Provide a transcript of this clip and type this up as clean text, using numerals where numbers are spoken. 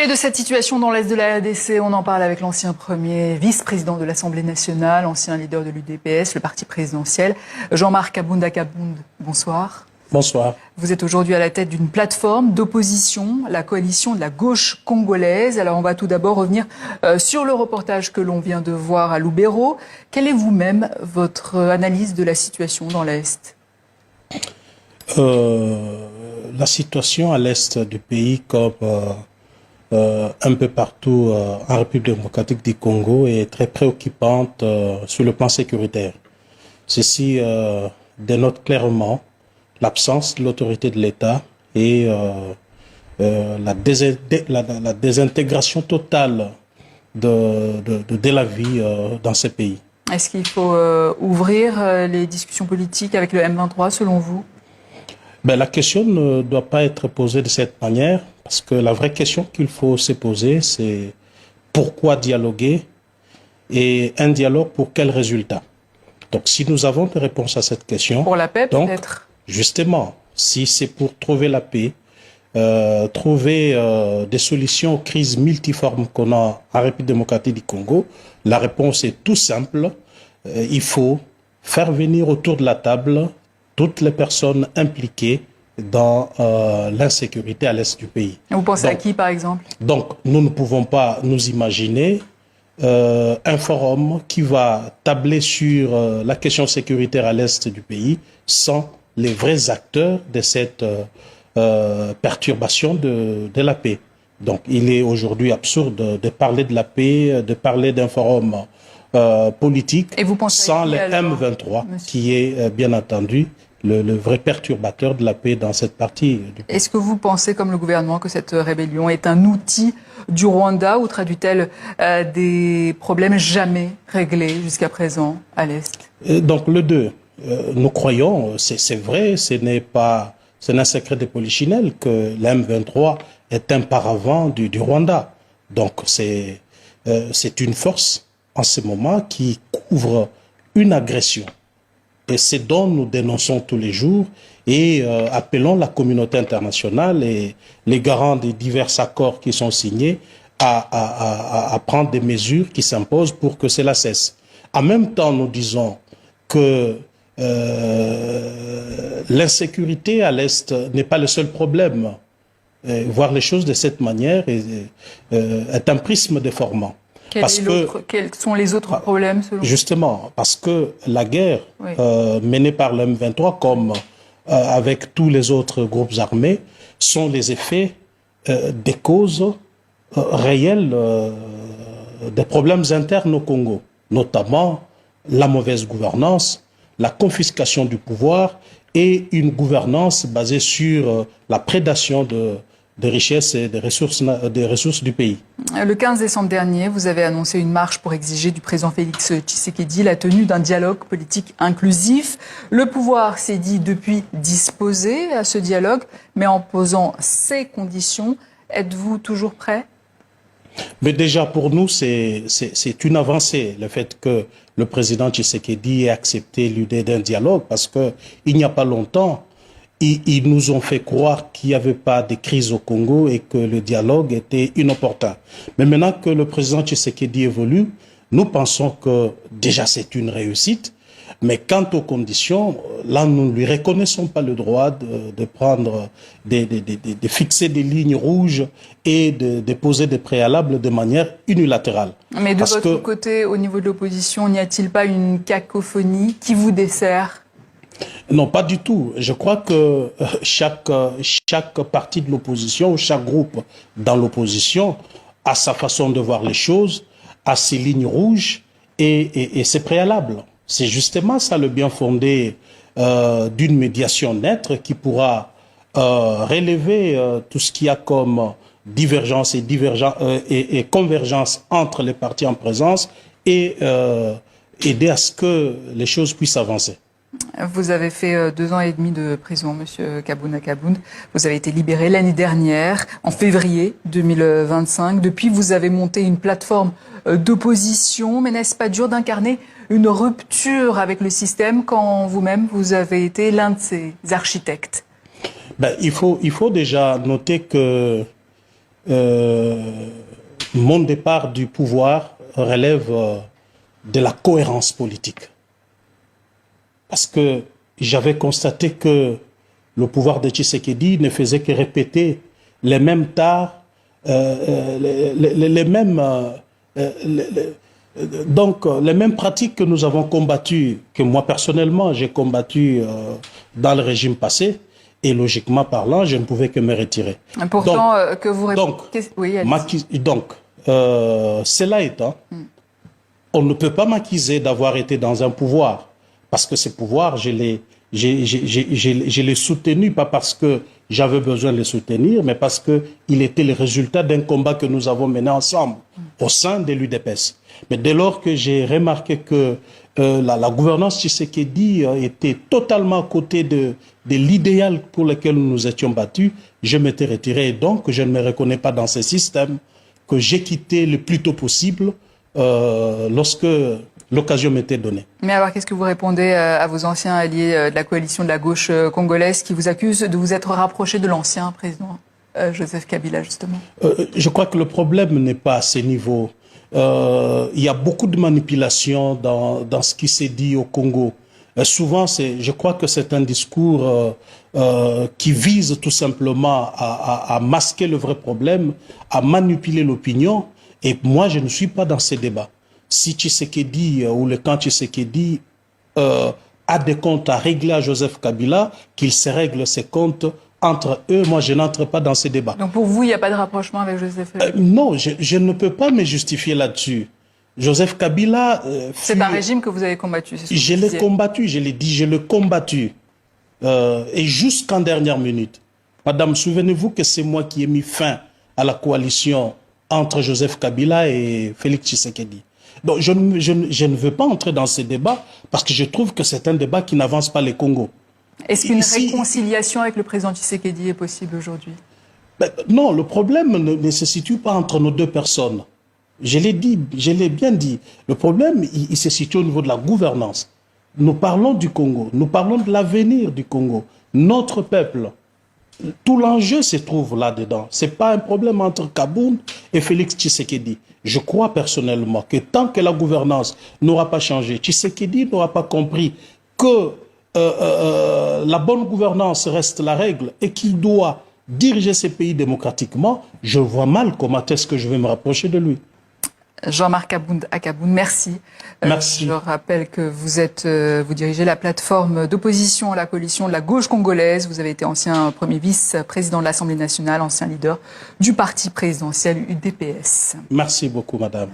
Et de cette situation dans l'Est de la RDC, on en parle avec l'ancien premier vice-président de l'Assemblée nationale, ancien leader de l'UDPS, le parti présidentiel, Jean-Marc Abounda Kabound. Bonsoir. Bonsoir. Vous êtes aujourd'hui à la tête d'une plateforme d'opposition, la coalition de la gauche congolaise. Alors on va tout d'abord revenir sur le reportage que l'on vient de voir à Lubero. Quelle est vous-même votre analyse de la situation dans l'Est ? La situation à l'Est du pays, comme un peu partout en République démocratique du Congo, est très préoccupante sur le plan sécuritaire. Ceci dénote clairement l'absence de l'autorité de l'État et la désintégration totale de la vie dans ces pays. Est-ce qu'il faut ouvrir les discussions politiques avec le M23 selon vous ? Ben, la question ne doit pas être posée de cette manière, parce que la vraie question qu'il faut se poser, c'est pourquoi dialoguer et un dialogue pour quel résultat? Donc si nous avons des réponses à cette question... Pour la paix peut-être? Justement, si c'est pour trouver la paix, trouver des solutions aux crises multiformes qu'on a en République démocratique du Congo, la réponse est tout simple. Il faut faire venir autour de la table toutes les personnes impliquées dans l'insécurité à l'est du pays. Et vous pensez à qui, par exemple? Donc, nous ne pouvons pas nous imaginer un forum qui va tabler sur la question sécuritaire à l'est du pays sans les vrais acteurs de cette perturbation de la paix. Donc, il est aujourd'hui absurde de parler de la paix, de parler d'un forum politique sans le M23, qui est bien entendu le vrai perturbateur de la paix dans cette partie du pays. Est-ce que vous pensez, comme le gouvernement, que cette rébellion est un outil du Rwanda ou traduit-elle des problèmes jamais réglés jusqu'à présent à l'Est? Donc, le deux. Nous croyons, c'est vrai, ce n'est un secret de polichinelle que l'M23 est un paravent du Rwanda. Donc, c'est une force en ce moment qui couvre une agression. Et c'est dont nous dénonçons tous les jours et appelons la communauté internationale et les garants des divers accords qui sont signés à prendre des mesures qui s'imposent pour que cela cesse. En même temps, nous disons que l'insécurité à l'Est n'est pas le seul problème. Voir les choses de cette manière est un prisme déformant. Quels sont les autres problèmes selon vous? Justement, parce que la guerre menée par le M23, comme avec tous les autres groupes armés, sont les effets des causes réelles des problèmes internes au Congo, notamment la mauvaise gouvernance, la confiscation du pouvoir et une gouvernance basée sur la prédation des richesses et des ressources du pays. Le 15 décembre dernier, vous avez annoncé une marche pour exiger du président Félix Tshisekedi la tenue d'un dialogue politique inclusif. Le pouvoir s'est dit depuis disposé à ce dialogue, mais en posant ses conditions. Êtes-vous toujours prêt? Mais déjà pour nous, c'est une avancée, le fait que le président Tshisekedi ait accepté l'idée d'un dialogue, parce qu'il n'y a pas longtemps, ils nous ont fait croire qu'il n'y avait pas de crise au Congo et que le dialogue était inopportun. Mais maintenant que le président Tshisekedi évolue, nous pensons que déjà c'est une réussite. Mais quant aux conditions, là nous ne lui reconnaissons pas le droit de prendre, de fixer des lignes rouges et de poser des préalables de manière unilatérale. Mais de votre côté, au niveau de l'opposition, n'y a-t-il pas une cacophonie qui vous dessert? Non, pas du tout. Je crois que chaque parti de l'opposition ou chaque groupe dans l'opposition a sa façon de voir les choses, a ses lignes rouges et ses préalables. C'est justement ça le bien fondé d'une médiation nette qui pourra relever tout ce qu'il y a comme divergence et convergence entre les partis en présence et aider à ce que les choses puissent avancer. Vous avez fait 2 ans et demi de prison, Monsieur Kabounda Kabound. Vous avez été libéré l'année dernière, en février 2025. Depuis, vous avez monté une plateforme d'opposition. Mais n'est-ce pas dur d'incarner une rupture avec le système quand vous-même, vous avez été l'un de ses architectes? Il faut déjà noter que mon départ du pouvoir relève de la cohérence politique. Parce que j'avais constaté que le pouvoir de Tshisekedi ne faisait que répéter les mêmes tares, les mêmes pratiques que nous avons combattues, que moi personnellement j'ai combattues dans le régime passé, et logiquement parlant, je ne pouvais que me retirer. Pourtant, que vous répondez... Cela étant, on ne peut pas m'accuser d'avoir été dans un pouvoir, parce que ces pouvoirs, je les soutenu, pas parce que j'avais besoin de les soutenir, mais parce qu'il était le résultat d'un combat que nous avons mené ensemble au sein de l'UDPS. Mais dès lors que j'ai remarqué que la gouvernance Tshisekedi était totalement à côté de l'idéal pour lequel nous nous étions battus, je m'étais retiré. Et donc, je ne me reconnais pas dans ce système que j'ai quitté le plus tôt possible lorsque l'occasion m'était donnée. Mais alors, qu'est-ce que vous répondez à vos anciens alliés de la coalition de la gauche congolaise qui vous accusent de vous être rapprochés de l'ancien président Joseph Kabila, justement? Je crois que le problème n'est pas à ce niveau. Il y a beaucoup de manipulation dans ce qui s'est dit au Congo. Souvent, je crois que c'est un discours qui vise tout simplement à masquer le vrai problème, à manipuler l'opinion. Et moi, je ne suis pas dans ces débats. Si Tshisekedi ou le camp Tshisekedi a des comptes à régler à Joseph Kabila, qu'il se règle ses comptes entre eux. Moi, je n'entre pas dans ces débats. Donc pour vous, il n'y a pas de rapprochement avec Joseph Kabila? Non, je ne peux pas me justifier là-dessus. Joseph Kabila... c'est un régime que vous avez combattu. Je l'ai combattu, je l'ai dit, je l'ai combattu. Et jusqu'en dernière minute. Madame, souvenez-vous que c'est moi qui ai mis fin à la coalition entre Joseph Kabila et Félix Tshisekedi. Donc je ne veux pas entrer dans ces débats parce que je trouve que c'est un débat qui n'avance pas les Congo. Est-ce qu'une réconciliation avec le président Tshisekedi est possible aujourd'hui? Non, le problème ne se situe pas entre nos deux personnes. Je l'ai dit, je l'ai bien dit. Le problème, il se situe au niveau de la gouvernance. Nous parlons du Congo, nous parlons de l'avenir du Congo, notre peuple. Tout l'enjeu se trouve là-dedans. Ce n'est pas un problème entre Kabound et Félix Tshisekedi. Je crois personnellement que tant que la gouvernance n'aura pas changé, Tshisekedi n'aura pas compris que la bonne gouvernance reste la règle et qu'il doit diriger ces pays démocratiquement, je vois mal comment est-ce que je vais me rapprocher de lui. Jean-Marc Akaboun, merci. Merci. Je rappelle que vous dirigez la plateforme d'opposition à la coalition de la gauche congolaise. Vous avez été ancien premier vice-président de l'Assemblée nationale, ancien leader du parti présidentiel UDPS. Merci beaucoup, madame.